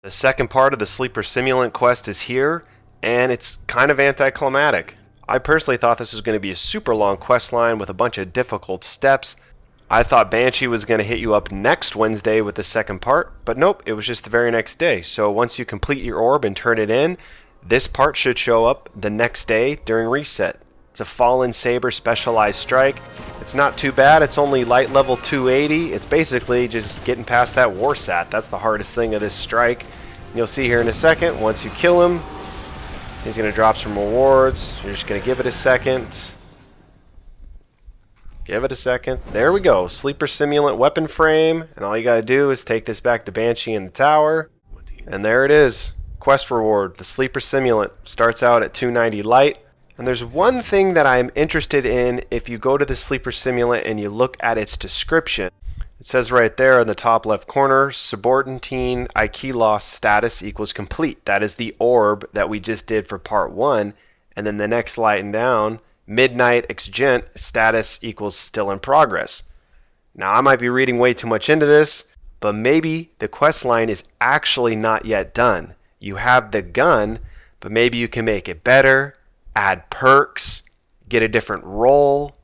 The second part of the Sleeper Simulant quest is here, and it's kind of anticlimactic. I personally thought this was going to be a super long quest line with a bunch of difficult steps. I thought Banshee was going to hit you up next Wednesday with the second part, but nope, it was just the very next day. So once you complete your orb and turn it in, this part should show up the next day during reset. It's a Fallen S.A.B.A.R specialized strike. It's not too bad. It's only light level 280. It's basically just getting past that war sat. That's the hardest thing of this strike. And you'll see here in a second, once you kill him, he's going to drop some rewards. You're just going to give it a second. Give it a second. There we go. Sleeper Simulant weapon frame. And all you got to do is take this back to Banshee in the tower. And there it is. Quest reward. The Sleeper Simulant starts out at 290 light. And there's one thing that I'm interested in if you go to the Sleeper Simulant and you look at its description. It says right there in the top left corner, subordinate IQ loss status equals complete. That is the orb that we just did for part 1. And then the next line down, midnight exgent status equals still in progress. Now I might be reading way too much into this, but maybe the quest line is actually not yet done. You have the gun, but maybe you can make it better. Add perks, get a different role.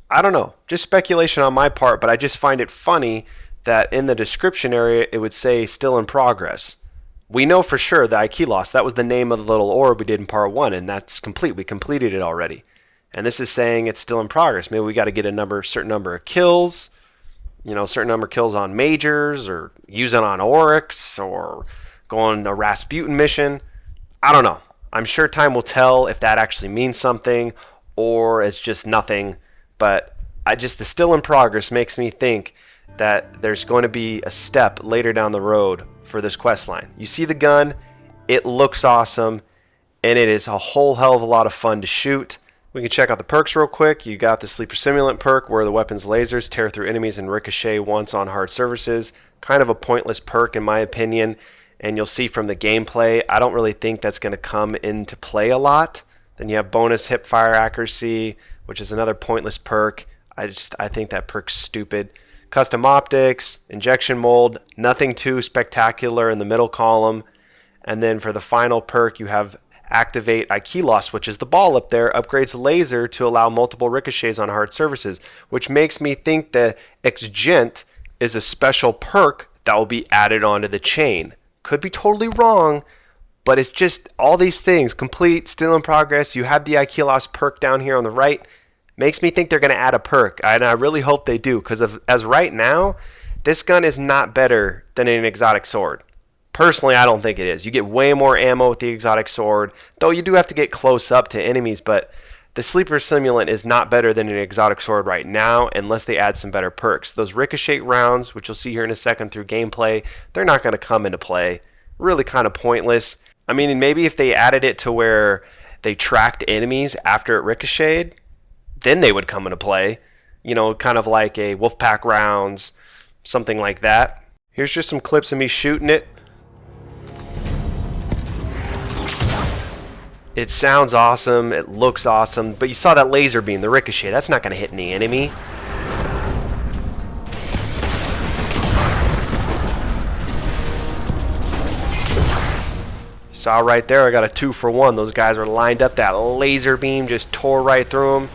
I don't know, just speculation on my part, but I just find it funny that in the description area it would say still in progress. We know for sure the IQ loss, that was the name of the little orb we did in part 1, and that's complete. We completed it already. And this is saying it's still in progress. Maybe we got to get a certain number of kills, certain number of kills on majors, or use it on Oryx, or go on a Rasputin mission. I don't know. I'm sure time will tell if that actually means something or it's just nothing, but the still in progress makes me think that there's going to be a step later down the road for this quest line. You see the gun, it looks awesome, and it is a whole hell of a lot of fun to shoot. We can check out the perks real quick. You got the Sleeper Simulant perk where the weapon's lasers tear through enemies and ricochet once on hard surfaces. Kind of a pointless perk in my opinion. And you'll see from the gameplay, I don't really think that's going to come into play a lot. Then you have bonus hip fire accuracy, which is another pointless perk. I think that perk's stupid. Custom optics, injection mold, nothing too spectacular in the middle column. And then for the final perk, you have activate IQ loss, which is the ball up there, upgrades laser to allow multiple ricochets on hard surfaces, which makes me think that Exgent is a special perk that will be added onto the chain. Could be totally wrong, but it's just all these things. Complete, still in progress. You have the IQ loss perk down here on the right. Makes me think they're going to add a perk, and I really hope they do, because as right now, this gun is not better than an exotic sword. Personally, I don't think it is. You get way more ammo with the exotic sword, though you do have to get close up to enemies, but the Sleeper Simulant is not better than an exotic sword right now unless they add some better perks. Those ricochet rounds, which you'll see here in a second through gameplay, they're not going to come into play. Really kind of pointless. I mean, maybe if they added it to where they tracked enemies after it ricocheted, then they would come into play. Kind of like a Wolfpack rounds, something like that. Here's just some clips of me shooting it. It sounds awesome, it looks awesome, but you saw that laser beam, the ricochet, that's not going to hit any enemy. Saw right there, I got a 2-for-1. Those guys are lined up, that laser beam just tore right through them.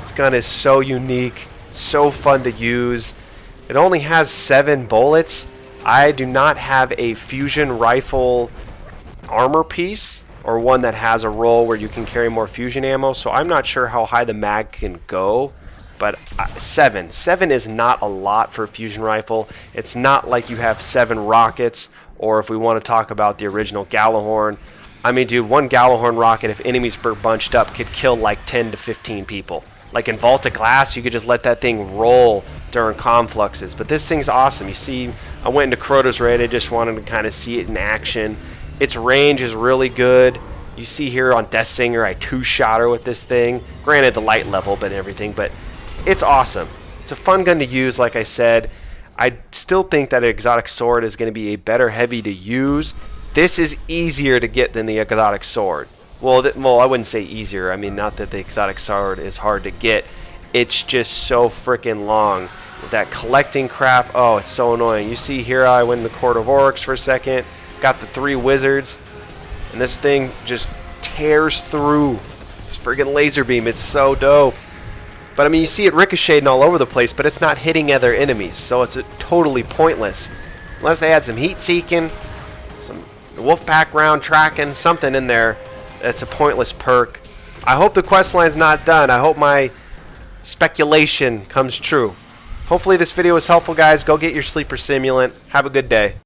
This gun is so unique, so fun to use. It only has 7 bullets. I do not have a fusion rifle armor piece, or one that has a roll where you can carry more fusion ammo, so I'm not sure how high the mag can go, but 7 is not a lot for a fusion rifle. It's not like you have 7 rockets, or if we want to talk about the original Gallahorn, I mean, dude, one Gallahorn rocket, if enemies were bunched up, could kill like 10 to 15 people. Like in Vault of Glass, you could just let that thing roll during confluxes, but this thing's awesome. You see, I went into Crota's raid, I just wanted to kind of see it in action. Its range is really good. You see here on Death Singer, I 2-shot her with this thing. Granted, the light level but everything, but it's awesome. It's a fun gun to use, like I said. I still think that an exotic sword is going to be a better heavy to use. This is easier to get than the exotic sword. Well, I wouldn't say easier. I mean, not that the exotic sword is hard to get. It's just so freaking long. With that collecting crap, oh, it's so annoying. You see here, I went in the Court of Oryx for a second. Got the 3 wizards. And this thing just tears through. This friggin' laser beam, it's so dope. But I mean, you see it ricocheting all over the place, but it's not hitting other enemies, so it's totally pointless. Unless they had some heat seeking, some wolfpack round tracking, something in there. It's a pointless perk. I hope the quest line's not done. I hope my speculation comes true. Hopefully this video was helpful, guys. Go get your Sleeper Simulant. Have a good day.